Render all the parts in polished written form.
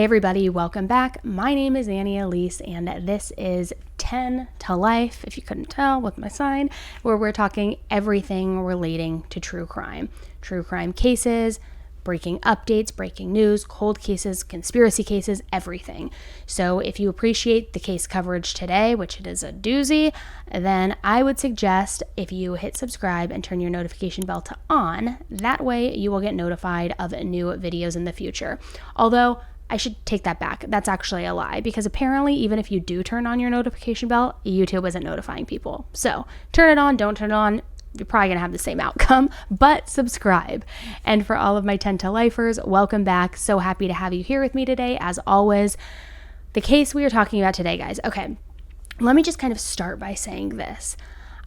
everybody, welcome back. My name is Elise, and this is 10 to Life, if you couldn't tell with my sign, where we're talking everything relating to true crime cases, breaking updates, breaking news, cold cases, conspiracy cases, everything. So if you appreciate the case coverage today, which it is a doozy, then I would suggest if you hit subscribe and turn your notification bell to on, that way you will get notified of new videos in the future. Although I should take that back. That's actually a lie, because apparently even if you do turn on your notification bell, YouTube isn't notifying people. So turn it on, don't turn it on. You're probably going to have the same outcome, but subscribe. And for all of my 10 to Lifers, welcome back. So happy to have you here with me today. As always, the case we are talking about today, guys. Okay, let me just kind of start by saying this.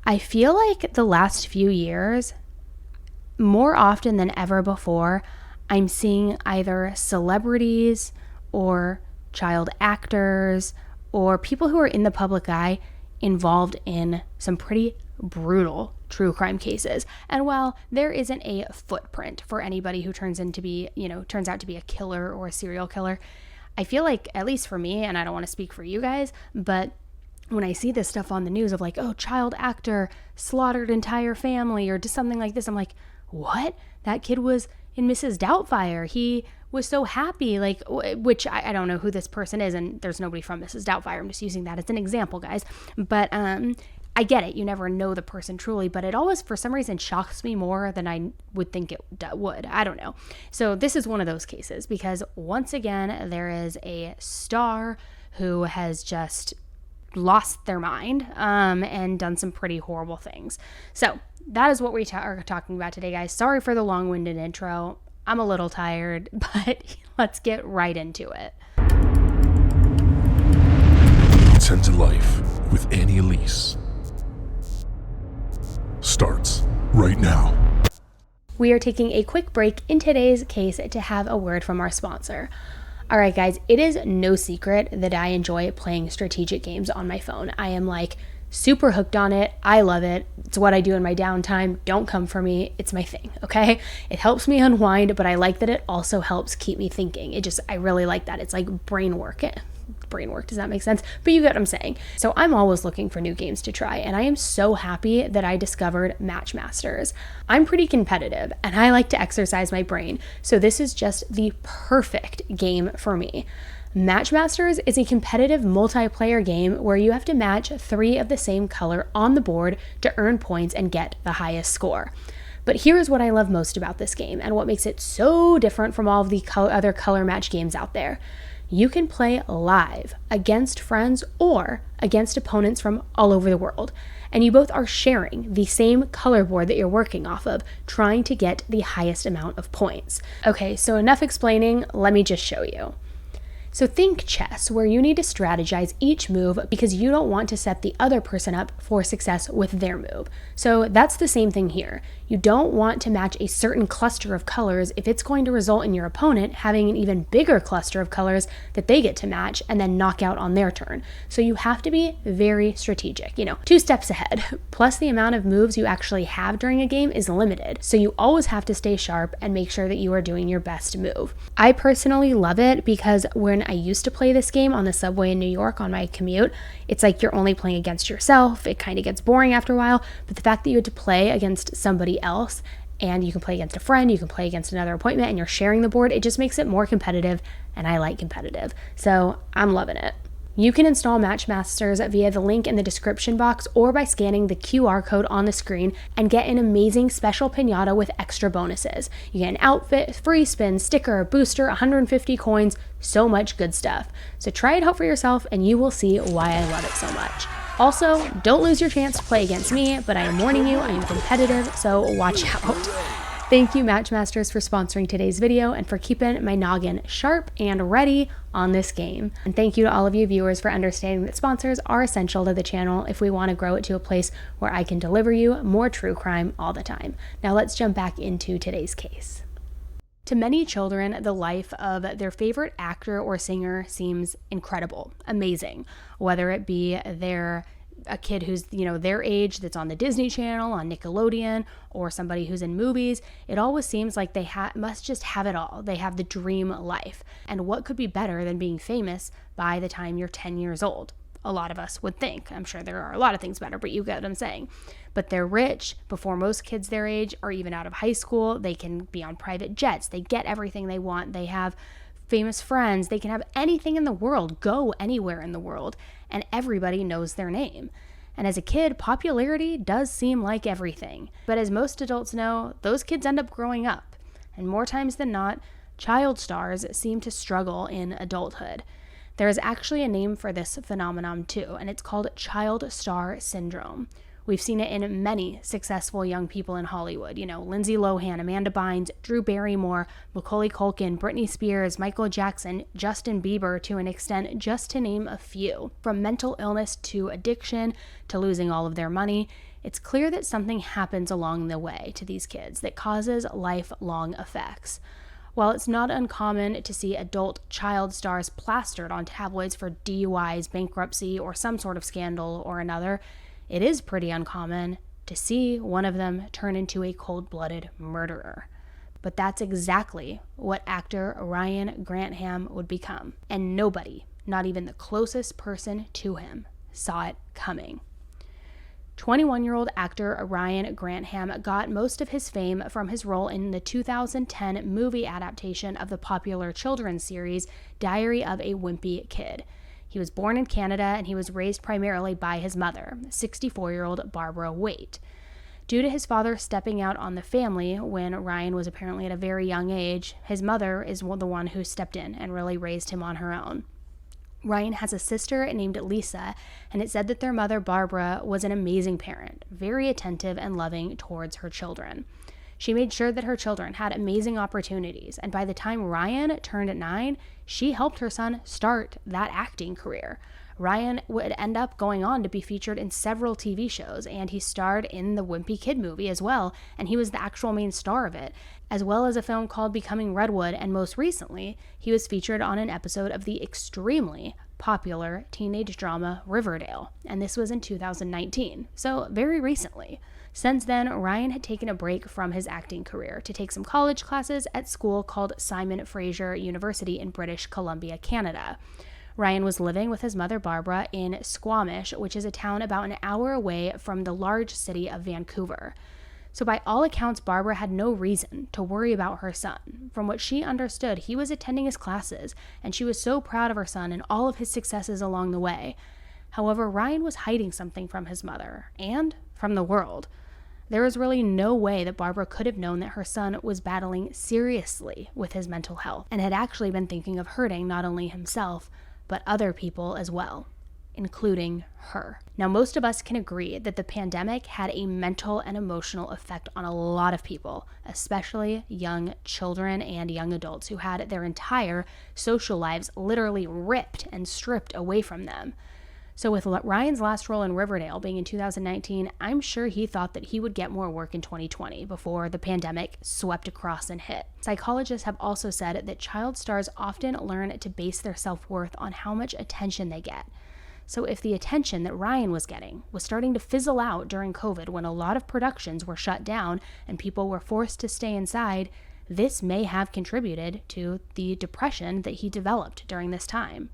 I feel like the last few years, more often than ever before, I'm seeing either celebrities or child actors or people who are in the public eye involved in some pretty brutal true crime cases. And while there isn't a footprint for anybody who turns out to be a killer or a serial killer, I feel like, at least for me, and I don't want to speak for you guys, but when I see this stuff on the news of like, oh, child actor slaughtered entire family or just something like this, I'm like, what? That kid was in Mrs. Doubtfire. He was so happy, like, which I don't know who this person is, and there's nobody from Mrs. Doubtfire. I'm just using that as an example, guys. But I get it. You never know the person truly, but it always, for some reason, shocks me more than I would think it would. I don't know. So this is one of those cases because, once again, there is a star who has just lost their mind and done some pretty horrible things. So that is what we are talking about today, guys. Sorry for the long-winded intro. I'm a little tired, but let's get right into it. 10 to Life with Elise starts right now. We are taking a quick break in today's case to have a word from our sponsor. All right, guys, it is no secret that I enjoy playing strategic games on my phone. I am like super hooked on it. I love it. It's what I do in my downtime. Don't come for me. It's my thing, okay? It helps me unwind, but I like that it also helps keep me thinking. I really like that. It's like brain work. Does that make sense? But you get what I'm saying. So I'm always looking for new games to try, and I am so happy that I discovered Matchmasters. I'm pretty competitive, and I like to exercise my brain, so this is just the perfect game for me. Matchmasters is a competitive multiplayer game where you have to match 3 of the same color on the board to earn points and get the highest score. But here's what I love most about this game and what makes it so different from all of the other color match games out there. You can play live against friends or against opponents from all over the world, and you both are sharing the same color board that you're working off of, trying to get the highest amount of points. Okay, so enough explaining, let me just show you. So think chess, where you need to strategize each move because you don't want to set the other person up for success with their move. So that's the same thing here. You don't want to match a certain cluster of colors if it's going to result in your opponent having an even bigger cluster of colors that they get to match and then knock out on their turn. So you have to be very strategic, 2 steps ahead. Plus the amount of moves you actually have during a game is limited. So you always have to stay sharp and make sure that you are doing your best move. I personally love it because when I used to play this game on the subway in New York on my commute, it's like you're only playing against yourself. It kind of gets boring after a while, but the fact that you had to play against somebody else, and you can play against a friend, you can play against another appointment, and you're sharing the board, it just makes it more competitive, and I like competitive. So I'm loving it. You can install Matchmasters via the link in the description box or by scanning the QR code on the screen and get an amazing special piñata with extra bonuses. You get an outfit, free spin, sticker, booster, 150 coins, so much good stuff. So try it out for yourself and you will see why I love it so much. Also, don't lose your chance to play against me, but I am warning you, I am competitive, so watch out. Thank you, Matchmasters, for sponsoring today's video and for keeping my noggin sharp and ready on this game. And thank you to all of you viewers for understanding that sponsors are essential to the channel if we want to grow it to a place where I can deliver you more true crime all the time. Now let's jump back into today's case. To many children, the life of their favorite actor or singer seems incredible, amazing, whether it be their a kid who's, their age that's on the Disney Channel, on Nickelodeon, or somebody who's in movies, it always seems like they must just have it all. They have the dream life. And what could be better than being famous by the time you're 10 years old? A lot of us would think. I'm sure there are a lot of things better, but you get what I'm saying. But they're rich before most kids their age are even out of high school. They can be on private jets. They get everything they want. They have famous friends. They can have anything in the world, go anywhere in the world, and everybody knows their name. And as a kid, popularity does seem like everything. But as most adults know, those kids end up growing up. And more times than not, child stars seem to struggle in adulthood. There is actually a name for this phenomenon too, and it's called child star syndrome. We've seen it in many successful young people in Hollywood. Lindsay Lohan, Amanda Bynes, Drew Barrymore, Macaulay Culkin, Britney Spears, Michael Jackson, Justin Bieber, to an extent, just to name a few. From mental illness to addiction to losing all of their money, it's clear that something happens along the way to these kids that causes lifelong effects. While it's not uncommon to see adult child stars plastered on tabloids for DUIs, bankruptcy, or some sort of scandal or another, it is pretty uncommon to see one of them turn into a cold-blooded murderer. But that's exactly what actor Ryan Grantham would become. And nobody, not even the closest person to him, saw it coming. 21-year-old actor Ryan Grantham got most of his fame from his role in the 2010 movie adaptation of the popular children's series Diary of a Wimpy Kid. He was born in Canada and he was raised primarily by his mother, 64-year-old Barbara Waite. Due to his father stepping out on the family when Ryan was apparently at a very young age, his mother is the one who stepped in and really raised him on her own. Ryan has a sister named Lisa, and it said that their mother, Barbara, was an amazing parent, very attentive and loving towards her children. She made sure that her children had amazing opportunities, and by the time Ryan turned 9, she helped her son start that acting career. Ryan would end up going on to be featured in several TV shows, and he starred in the Wimpy Kid movie as well, and he was the actual main star of it, as well as a film called Becoming Redwood, and most recently, he was featured on an episode of the extremely popular teenage drama Riverdale, and this was in 2019, so very recently. Since then, Ryan had taken a break from his acting career to take some college classes at school called Simon Fraser University in British Columbia, Canada. Ryan was living with his mother Barbara in Squamish, which is a town about an hour away from the large city of Vancouver. So by all accounts, Barbara had no reason to worry about her son. From what she understood, he was attending his classes, and she was so proud of her son and all of his successes along the way. However, Ryan was hiding something from his mother, and from the world. There was really no way that Barbara could have known that her son was battling seriously with his mental health, and had actually been thinking of hurting not only himself, but other people as well, including her. Now, most of us can agree that the pandemic had a mental and emotional effect on a lot of people, especially young children and young adults who had their entire social lives literally ripped and stripped away from them. So with Ryan's last role in Riverdale being in 2019, I'm sure he thought that he would get more work in 2020 before the pandemic swept across and hit. Psychologists have also said that child stars often learn to base their self-worth on how much attention they get. So if the attention that Ryan was getting was starting to fizzle out during COVID when a lot of productions were shut down and people were forced to stay inside, this may have contributed to the depression that he developed during this time.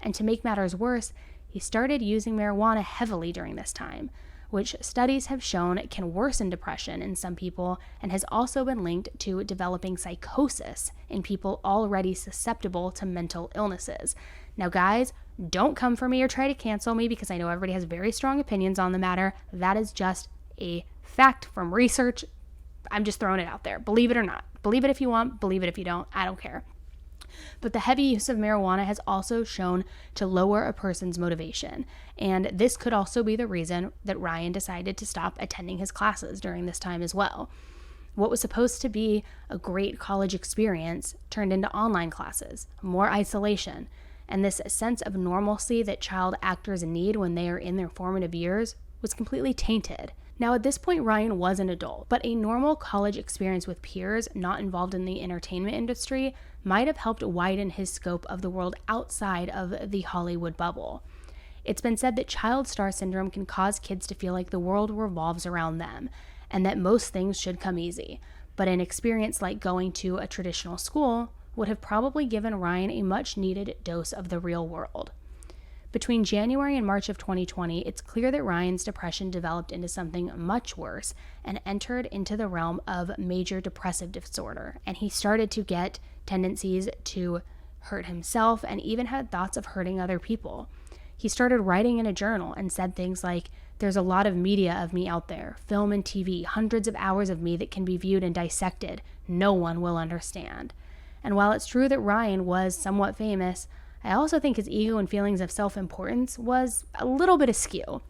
And to make matters worse, he started using marijuana heavily during this time, which studies have shown can worsen depression in some people and has also been linked to developing psychosis in people already susceptible to mental illnesses. Now, guys, don't come for me or try to cancel me because I know everybody has very strong opinions on the matter. That is just a fact from research. I'm just throwing it out there. Believe it or not. Believe it if you want, believe it if you don't. I don't care. But the heavy use of marijuana has also shown to lower a person's motivation, and this could also be the reason that Ryan decided to stop attending his classes during this time as well. What was supposed to be a great college experience turned into online classes, more isolation, and this sense of normalcy that child actors need when they are in their formative years was completely tainted. Now, at this point, Ryan was an adult, but a normal college experience with peers not involved in the entertainment industry might have helped widen his scope of the world outside of the Hollywood bubble. It's been said that child star syndrome can cause kids to feel like the world revolves around them and that most things should come easy. But an experience like going to a traditional school would have probably given Ryan a much needed dose of the real world. Between January and March of 2020, it's clear that Ryan's depression developed into something much worse and entered into the realm of major depressive disorder, and he started to get tendencies to hurt himself and even had thoughts of hurting other people. He started writing in a journal and said things like, "There's a lot of media of me out there, film and TV, hundreds of hours of me that can be viewed and dissected. No one will understand." And while it's true that Ryan was somewhat famous, I also think his ego and feelings of self-importance was a little bit askew.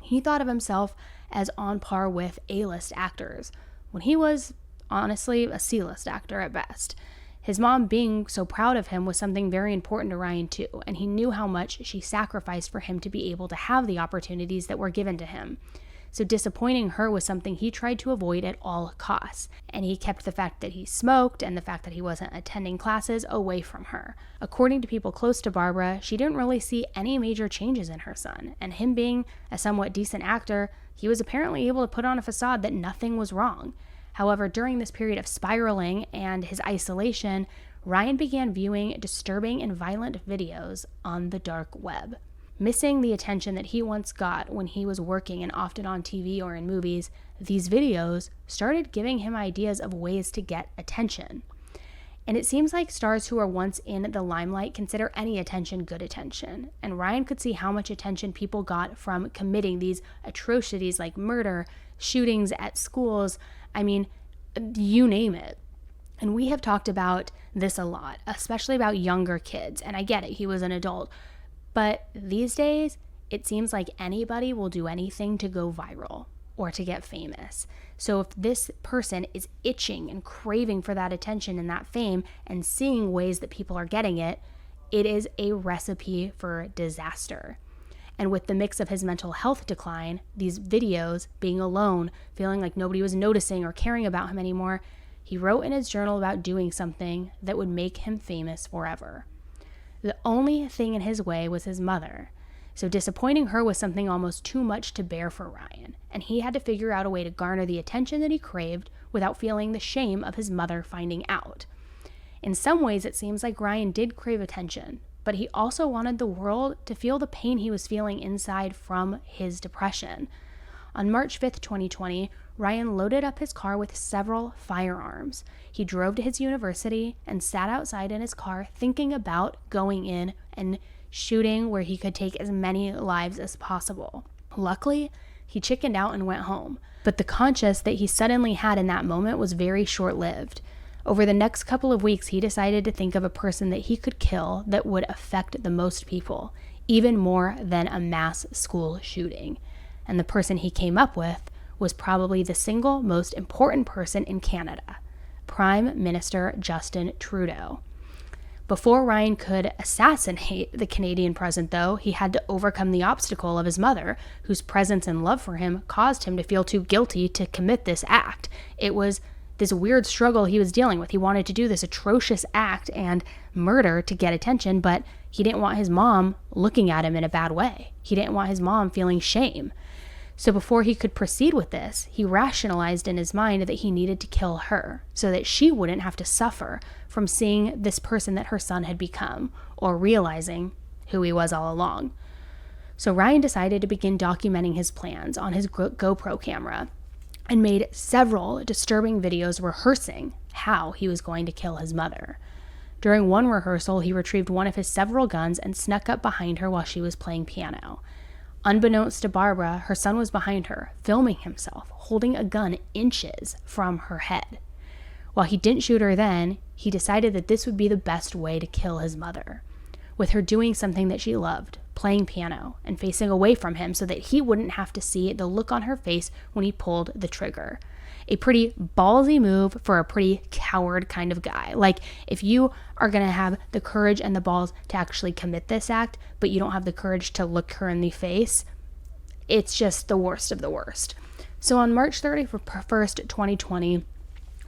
He thought of himself as on par with A-list actors, when he was honestly a C-list actor at best. His mom being so proud of him was something very important to Ryan too, and he knew how much she sacrificed for him to be able to have the opportunities that were given to him. So disappointing her was something he tried to avoid at all costs, and he kept the fact that he smoked and the fact that he wasn't attending classes away from her. According to people close to Barbara, she didn't really see any major changes in her son, and him being a somewhat decent actor, he was apparently able to put on a facade that nothing was wrong. However, during this period of spiraling and his isolation, Ryan began viewing disturbing and violent videos on the dark web. Missing the attention that he once got when he was working and often on TV or in movies, these videos started giving him ideas of ways to get attention. And it seems like stars who are once in the limelight consider any attention good attention. And Ryan could see how much attention people got from committing these atrocities like murder, shootings at schools, I mean, you name it. And we have talked about this a lot, especially about younger kids. And I get it, he was an adult. But these days, it seems like anybody will do anything to go viral or to get famous. So if this person is itching and craving for that attention and that fame and seeing ways that people are getting it, it is a recipe for disaster. And with the mix of his mental health decline, these videos, being alone, feeling like nobody was noticing or caring about him anymore, he wrote in his journal about doing something that would make him famous forever. The only thing in his way was his mother. So disappointing her was something almost too much to bear for Ryan, and he had to figure out a way to garner the attention that he craved without feeling the shame of his mother finding out. In some ways, it seems like Ryan did crave attention, but he also wanted the world to feel the pain he was feeling inside from his depression. On March 5th, 2020, Ryan loaded up his car with several firearms. He drove to his university and sat outside in his car thinking about going in and shooting where he could take as many lives as possible. Luckily, he chickened out and went home, but the conscience that he suddenly had in that moment was very short-lived. Over the next couple of weeks, he decided to think of a person that he could kill that would affect the most people, even more than a mass school shooting. And the person he came up with was probably the single most important person in Canada, Prime Minister Justin Trudeau. Before Ryan could assassinate the Canadian president, though, he had to overcome the obstacle of his mother, whose presence and love for him caused him to feel too guilty to commit this act. It was this weird struggle he was dealing with. He wanted to do this atrocious act and murder to get attention, but he didn't want his mom looking at him in a bad way. He didn't want his mom feeling shame. So before he could proceed with this, he rationalized in his mind that he needed to kill her so that she wouldn't have to suffer from seeing this person that her son had become or realizing who he was all along. So Ryan decided to begin documenting his plans on his GoPro camera and made several disturbing videos rehearsing how he was going to kill his mother. During one rehearsal, he retrieved one of his several guns and snuck up behind her while she was playing piano. Unbeknownst to Barbara, her son was behind her, filming himself, holding a gun inches from her head. While he didn't shoot her then, he decided that this would be the best way to kill his mother, with her doing something that she loved, playing piano, and facing away from him so that he wouldn't have to see the look on her face when he pulled the trigger. A pretty ballsy move for a pretty coward kind of guy. Like, if you are going to have the courage and the balls to actually commit this act, but you don't have the courage to look her in the face, it's just the worst of the worst. So on March 31st, 2020,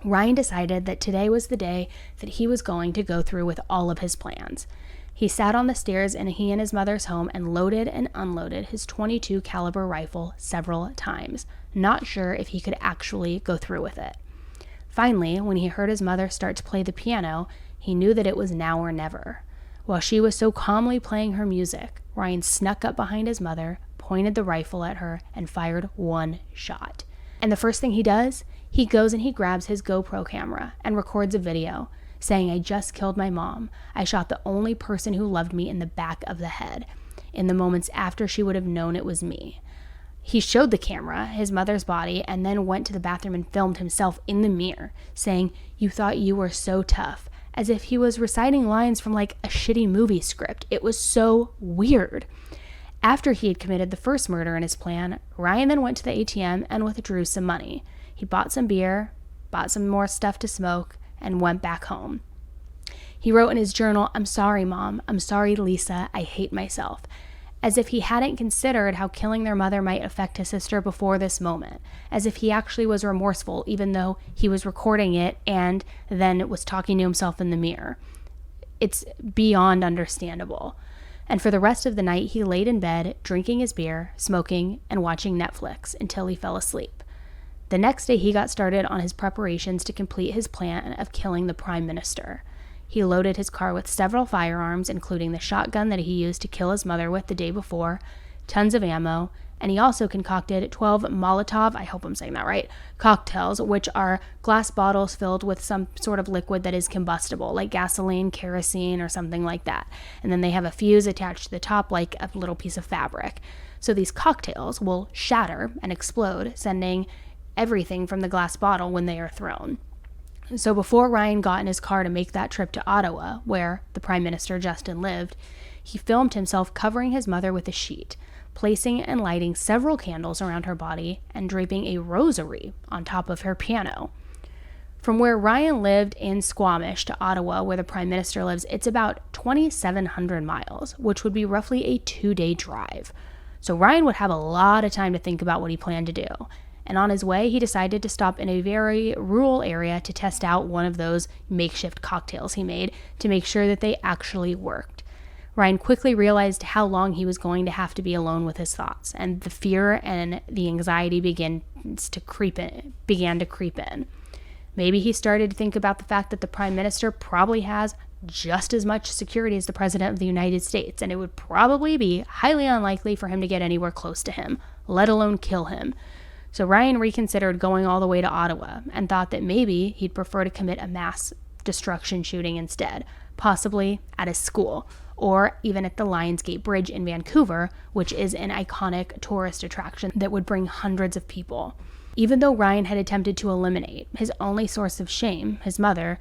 Ryan decided that today was the day that he was going to go through with all of his plans. He sat on the stairs in he and his mother's home and loaded and unloaded his .22 caliber rifle several times, not sure if he could actually go through with it. Finally, when he heard his mother start to play the piano, he knew that it was now or never. While she was so calmly playing her music, Ryan snuck up behind his mother, pointed the rifle at her, and fired one shot. And the first thing he does, he goes and he grabs his GoPro camera and records a video saying, "I just killed my mom. I shot the only person who loved me in the back of the head, in the moments after she would have known it was me." He showed the camera his mother's body and then went to the bathroom and filmed himself in the mirror, saying, "You thought you were so tough," as if he was reciting lines from like a shitty movie script. It was so weird. After he had committed the first murder in his plan, Ryan then went to the ATM and withdrew some money. He bought some beer, bought some more stuff to smoke, and went back home. He wrote in his journal, "I'm sorry, Mom. I'm sorry, Lisa. I hate myself," as if he hadn't considered how killing their mother might affect his sister before this moment, as if he actually was remorseful even though he was recording it and then was talking to himself in the mirror. It's beyond understandable. And for the rest of the night, he laid in bed, drinking his beer, smoking, and watching Netflix until he fell asleep. The next day, he got started on his preparations to complete his plan of killing the Prime Minister. He loaded his car with several firearms, including the shotgun that he used to kill his mother with the day before, tons of ammo, and he also concocted 12 Molotov, I hope I'm saying that right, cocktails, which are glass bottles filled with some sort of liquid that is combustible, like gasoline, kerosene, or something like that. And then they have a fuse attached to the top like a little piece of fabric. So these cocktails will shatter and explode, sending everything from the glass bottle when they are thrown. So before Ryan got in his car to make that trip to Ottawa, where the Prime Minister Justin lived, he filmed himself covering his mother with a sheet, placing and lighting several candles around her body, and draping a rosary on top of her piano. From where Ryan lived in Squamish to Ottawa, where the Prime Minister lives, it's about 2,700 miles, which would be roughly a 2-day drive. So Ryan would have a lot of time to think about what he planned to do. And on his way, he decided to stop in a very rural area to test out one of those makeshift cocktails he made to make sure that they actually worked. Ryan quickly realized how long he was going to have to be alone with his thoughts, and the fear and the anxiety began to creep in. Maybe he started to think about the fact that the Prime Minister probably has just as much security as the President of the United States, and it would probably be highly unlikely for him to get anywhere close to him, let alone kill him. So Ryan reconsidered going all the way to Ottawa and thought that maybe he'd prefer to commit a mass destruction shooting instead, possibly at a school, or even at the Lionsgate Bridge in Vancouver, which is an iconic tourist attraction that would bring hundreds of people. Even though Ryan had attempted to eliminate his only source of shame, his mother,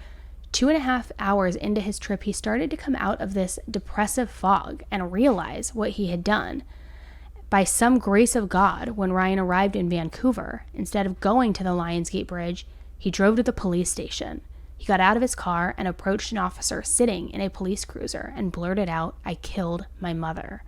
2.5 hours into his trip, he started to come out of this depressive fog and realize what he had done. By some grace of God, when Ryan arrived in Vancouver, instead of going to the Lionsgate Bridge, he drove to the police station. He got out of his car and approached an officer sitting in a police cruiser and blurted out, "I killed my mother."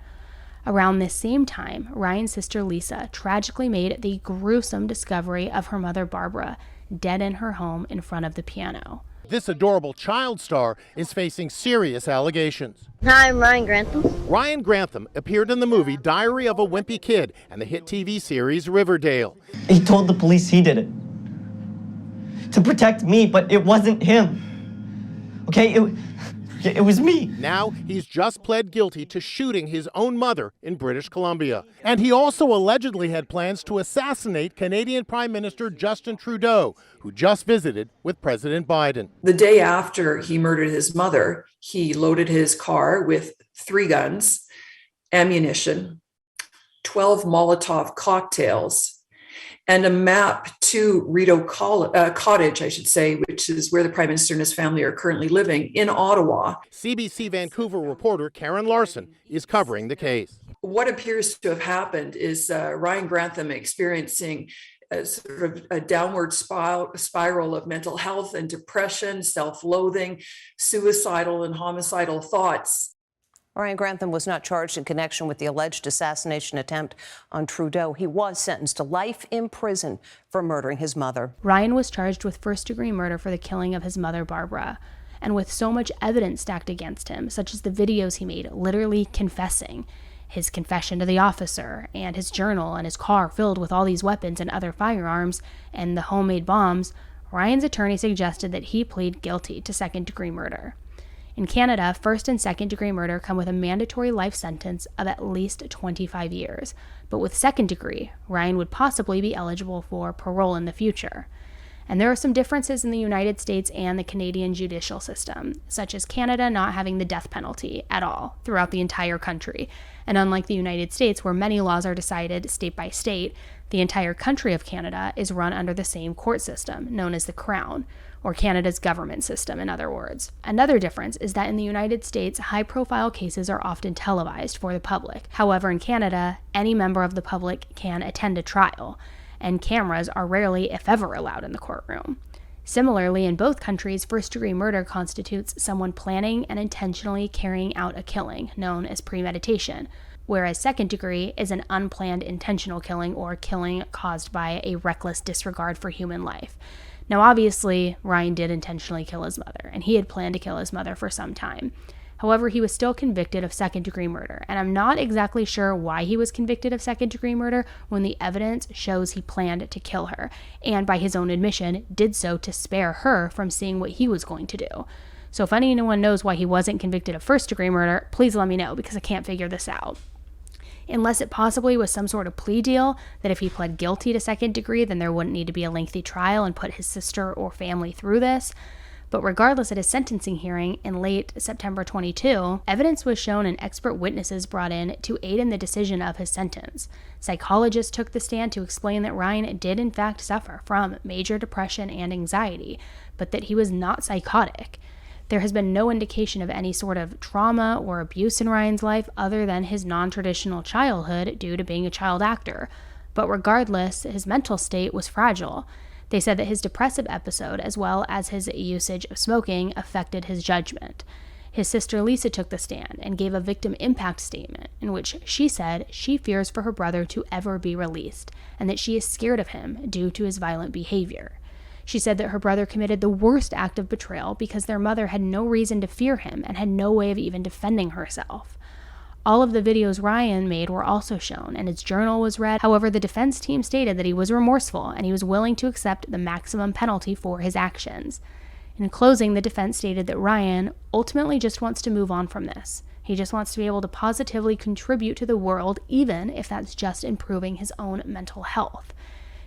Around this same time, Ryan's sister Lisa tragically made the gruesome discovery of her mother Barbara, dead in her home in front of the piano. This adorable child star is facing serious allegations. Hi, I'm Ryan Grantham. Ryan Grantham appeared in the movie Diary of a Wimpy Kid and the hit TV series Riverdale. He told the police he did it. To protect me, but it wasn't him. Okay, it was me. Now he's just pled guilty to shooting his own mother in British Columbia. And he also allegedly had plans to assassinate Canadian Prime Minister Justin Trudeau, who just visited with President Biden. The day after he murdered his mother, he loaded his car with 3 guns, ammunition, 12 Molotov cocktails, and a map to Rideau Cottage, which is where the Prime Minister and his family are currently living, in Ottawa. CBC Vancouver reporter Karen Larson is covering the case. What appears to have happened is Ryan Grantham experiencing a sort of a downward spiral of mental health and depression, self-loathing, suicidal and homicidal thoughts. Ryan Grantham was not charged in connection with the alleged assassination attempt on Trudeau. He was sentenced to life in prison for murdering his mother. Ryan was charged with first-degree murder for the killing of his mother, Barbara. and with so much evidence stacked against him, such as the videos he made literally confessing, his confession to the officer, and his journal and his car filled with all these weapons and other firearms, and the homemade bombs, Ryan's attorney suggested that he plead guilty to second-degree murder. In Canada, first and second-degree murder come with a mandatory life sentence of at least 25 years, but with second degree, Ryan would possibly be eligible for parole in the future. And there are some differences in the United States and the Canadian judicial system, such as Canada not having the death penalty at all throughout the entire country. And unlike the United States, where many laws are decided state by state, the entire country of Canada is run under the same court system, known as the Crown, or Canada's government system, in other words. Another difference is that in the United States, high-profile cases are often televised for the public. However, in Canada, any member of the public can attend a trial, and cameras are rarely, if ever, allowed in the courtroom. Similarly, in both countries, first-degree murder constitutes someone planning and intentionally carrying out a killing, known as premeditation, whereas second degree is an unplanned intentional killing or killing caused by a reckless disregard for human life. Now, obviously, Ryan did intentionally kill his mother, and he had planned to kill his mother for some time. However, he was still convicted of second-degree murder, and I'm not exactly sure why he was convicted of second-degree murder when the evidence shows he planned to kill her, and by his own admission, did so to spare her from seeing what he was going to do. So if anyone knows why he wasn't convicted of first-degree murder, please let me know, because I can't figure this out. Unless it possibly was some sort of plea deal that if he pled guilty to second degree, then there wouldn't need to be a lengthy trial and put his sister or family through this. But regardless, at his sentencing hearing in late September 22, evidence was shown and expert witnesses brought in to aid in the decision of his sentence. Psychologists took the stand to explain that Ryan did in fact suffer from major depression and anxiety, but that he was not psychotic. There has been no indication of any sort of trauma or abuse in Ryan's life other than his non-traditional childhood due to being a child actor. But regardless, his mental state was fragile. They said that his depressive episode, as well as his usage of smoking, affected his judgment. His sister Lisa took the stand and gave a victim impact statement in which she said she fears for her brother to ever be released and that she is scared of him due to his violent behavior. She said that her brother committed the worst act of betrayal because their mother had no reason to fear him and had no way of even defending herself. All of the videos Ryan made were also shown, and his journal was read. However, the defense team stated that he was remorseful and he was willing to accept the maximum penalty for his actions. In closing, the defense stated that Ryan ultimately just wants to move on from this. He just wants to be able to positively contribute to the world, even if that's just improving his own mental health.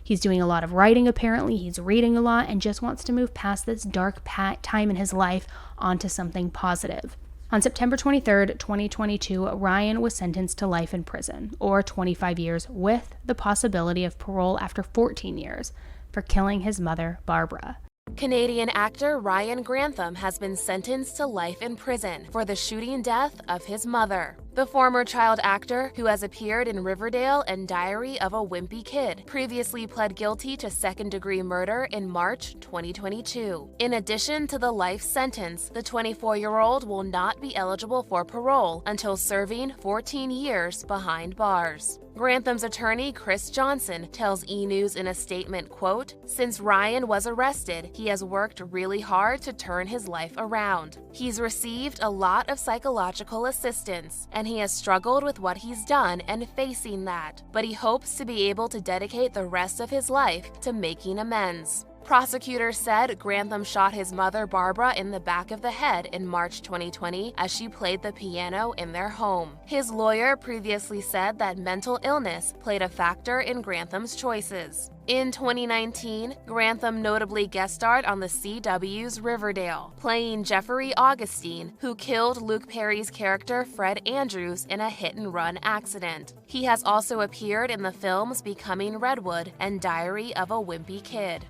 He's doing a lot of writing, apparently. He's reading a lot and just wants to move past this dark time in his life onto something positive. On September 23rd, 2022, Ryan was sentenced to life in prison, or 25 years, with the possibility of parole after 14 years, for killing his mother, Barbara. Canadian actor Ryan Grantham has been sentenced to life in prison for the shooting death of his mother. The former child actor, who has appeared in Riverdale and Diary of a Wimpy Kid, previously pled guilty to second-degree murder in March 2022. In addition to the life sentence, the 24-year-old will not be eligible for parole until serving 14 years behind bars. Grantham's attorney, Chris Johnson, tells E! News in a statement, quote, "Since Ryan was arrested, he has worked really hard to turn his life around. He's received a lot of psychological assistance, and he has struggled with what he's done and facing that, but he hopes to be able to dedicate the rest of his life to making amends." Prosecutors said Grantham shot his mother Barbara in the back of the head in March 2020 as she played the piano in their home. His lawyer previously said that mental illness played a factor in Grantham's choices. In 2019, Grantham notably guest starred on the CW's Riverdale, playing Jeffrey Augustine, who killed Luke Perry's character Fred Andrews in a hit-and-run accident. He has also appeared in the films Becoming Redwood and Diary of a Wimpy Kid.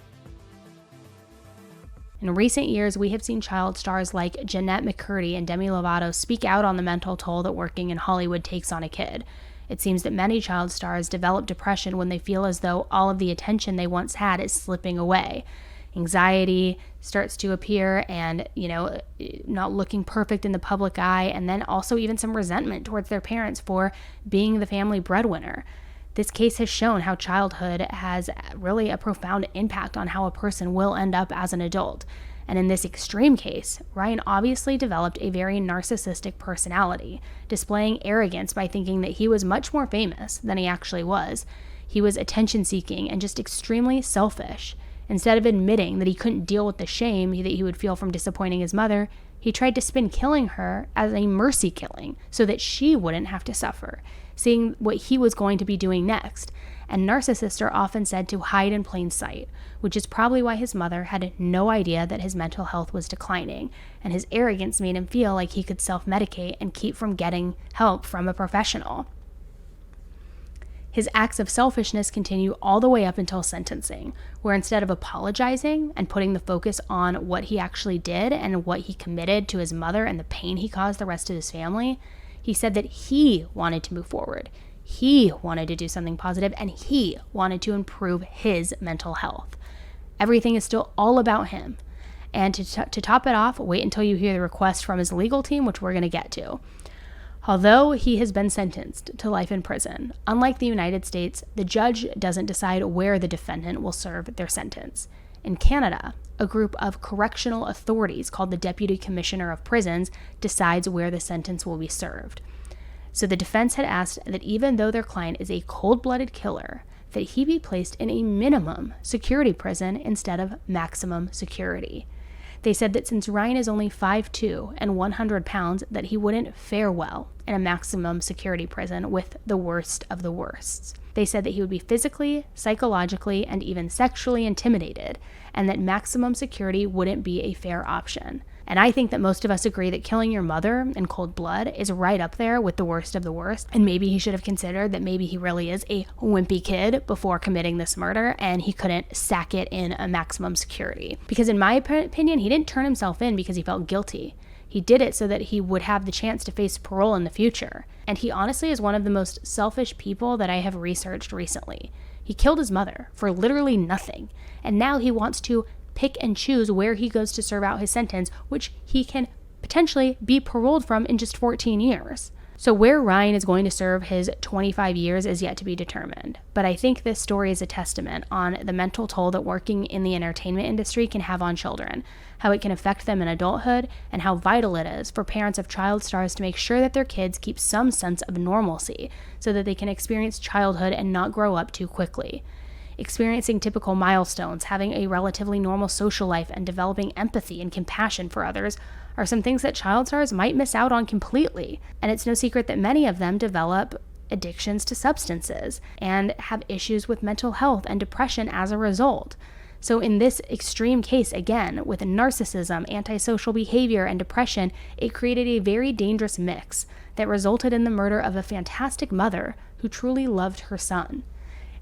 In recent years, we have seen child stars like Jeanette McCurdy and Demi Lovato speak out on the mental toll that working in Hollywood takes on a kid. It seems that many child stars develop depression when they feel as though all of the attention they once had is slipping away. Anxiety starts to appear and, not looking perfect in the public eye, and then also even some resentment towards their parents for being the family breadwinner. This case has shown how childhood has really a profound impact on how a person will end up as an adult. And in this extreme case, Ryan obviously developed a very narcissistic personality, displaying arrogance by thinking that he was much more famous than he actually was. He was attention-seeking and just extremely selfish. Instead of admitting that he couldn't deal with the shame that he would feel from disappointing his mother, he tried to spin killing her as a mercy killing so that she wouldn't have to suffer, seeing what he was going to be doing next. And narcissists are often said to hide in plain sight, which is probably why his mother had no idea that his mental health was declining, and his arrogance made him feel like he could self-medicate and keep from getting help from a professional. His acts of selfishness continue all the way up until sentencing, where instead of apologizing and putting the focus on what he actually did and what he committed to his mother and the pain he caused the rest of his family, he said that he wanted to move forward. He wanted to do something positive, and he wanted to improve his mental health. Everything is still all about him. And to top it off, wait until you hear the request from his legal team, which we're going to get to. Although he has been sentenced to life in prison, unlike the United States, the judge doesn't decide where the defendant will serve their sentence. In Canada, a group of correctional authorities called the Deputy Commissioner of Prisons decides where the sentence will be served. So the defense had asked that even though their client is a cold-blooded killer, that he be placed in a minimum security prison instead of maximum security. They said that since Ryan is only 5'2" and 100 pounds, that he wouldn't fare well in a maximum security prison with the worst of the worsts. They said that he would be physically, psychologically, and even sexually intimidated, and that maximum security wouldn't be a fair option. And I think that most of us agree that killing your mother in cold blood is right up there with the worst of the worst. And maybe he should have considered that maybe he really is a wimpy kid before committing this murder and he couldn't sack it in a maximum security. Because in my opinion, he didn't turn himself in because he felt guilty. He did it so that he would have the chance to face parole in the future. And he honestly is one of the most selfish people that I have researched recently. He killed his mother for literally nothing. And now he wants to pick and choose where he goes to serve out his sentence, which he can potentially be paroled from in just 14 years. So where Ryan is going to serve his 25 years is yet to be determined. But I think this story is a testament on the mental toll that working in the entertainment industry can have on children, how it can affect them in adulthood, and how vital it is for parents of child stars to make sure that their kids keep some sense of normalcy so that they can experience childhood and not grow up too quickly. Experiencing typical milestones, having a relatively normal social life, and developing empathy and compassion for others are some things that child stars might miss out on completely. And it's no secret that many of them develop addictions to substances and have issues with mental health and depression as a result. So in this extreme case, again, with narcissism, antisocial behavior, and depression, it created a very dangerous mix that resulted in the murder of a fantastic mother who truly loved her son.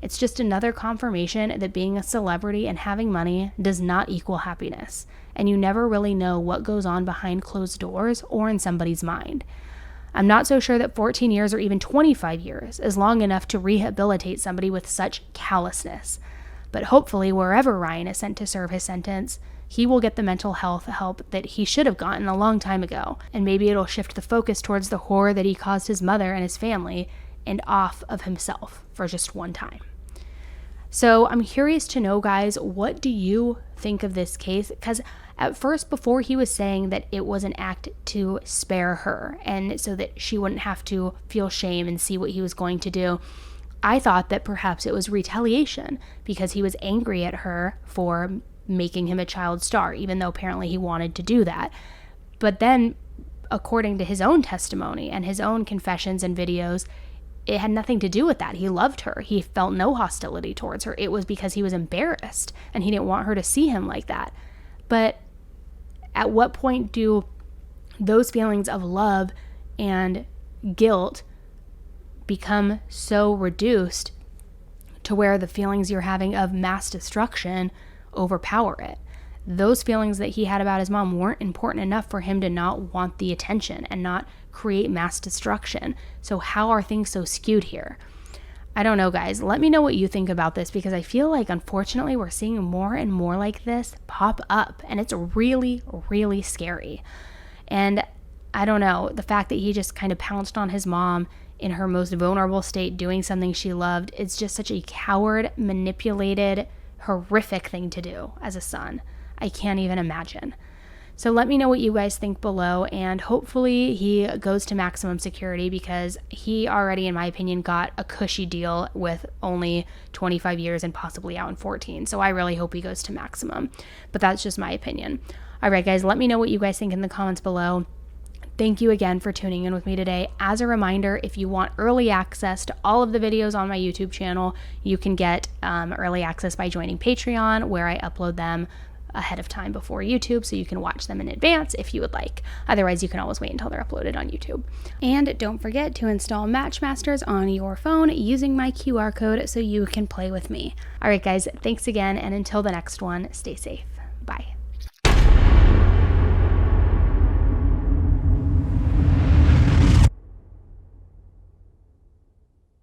It's just another confirmation that being a celebrity and having money does not equal happiness, and you never really know what goes on behind closed doors or in somebody's mind. I'm not so sure that 14 years or even 25 years is long enough to rehabilitate somebody with such callousness. But hopefully, wherever Ryan is sent to serve his sentence, he will get the mental health help that he should have gotten a long time ago, and maybe it'll shift the focus towards the horror that he caused his mother and his family and off of himself for just one time. So I'm curious to know, guys, what do you think of this case? Because at first, before he was saying that it was an act to spare her and so that she wouldn't have to feel shame and see what he was going to do, I thought that perhaps it was retaliation because he was angry at her for making him a child star, even though apparently he wanted to do that. But then, according to his own testimony and his own confessions and videos, it had nothing to do with that. He loved her. He felt no hostility towards her. It was because he was embarrassed and he didn't want her to see him like that. But at what point do those feelings of love and guilt become so reduced to where the feelings you're having of mass destruction overpower it? Those feelings that he had about his mom weren't important enough for him to not want the attention and not create mass destruction. So how are things so skewed here? I don't know, guys. Let me know what you think about this, because I feel like, unfortunately, we're seeing more and more like this pop up, and it's really, really scary. And I don't know, the fact that he just kind of pounced on his mom in her most vulnerable state, doing something she loved, it's just such a coward, manipulated, horrific thing to do as a son. I can't even imagine. So let me know what you guys think below, and hopefully he goes to maximum security, because he already, in my opinion, got a cushy deal with only 25 years and possibly out in 14. So I really hope he goes to maximum, but that's just my opinion. All right, guys, let me know what you guys think in the comments below. Thank you again for tuning in with me today. As a reminder, if you want early access to all of the videos on my YouTube channel, you can get early access by joining Patreon, where I upload them ahead of time before YouTube, so you can watch them in advance if you would like. Otherwise, you can always wait until they're uploaded on YouTube. And don't forget to install Matchmasters on your phone using my QR code so you can play with me. All right, guys, thanks again, and until the next one, stay safe. Bye.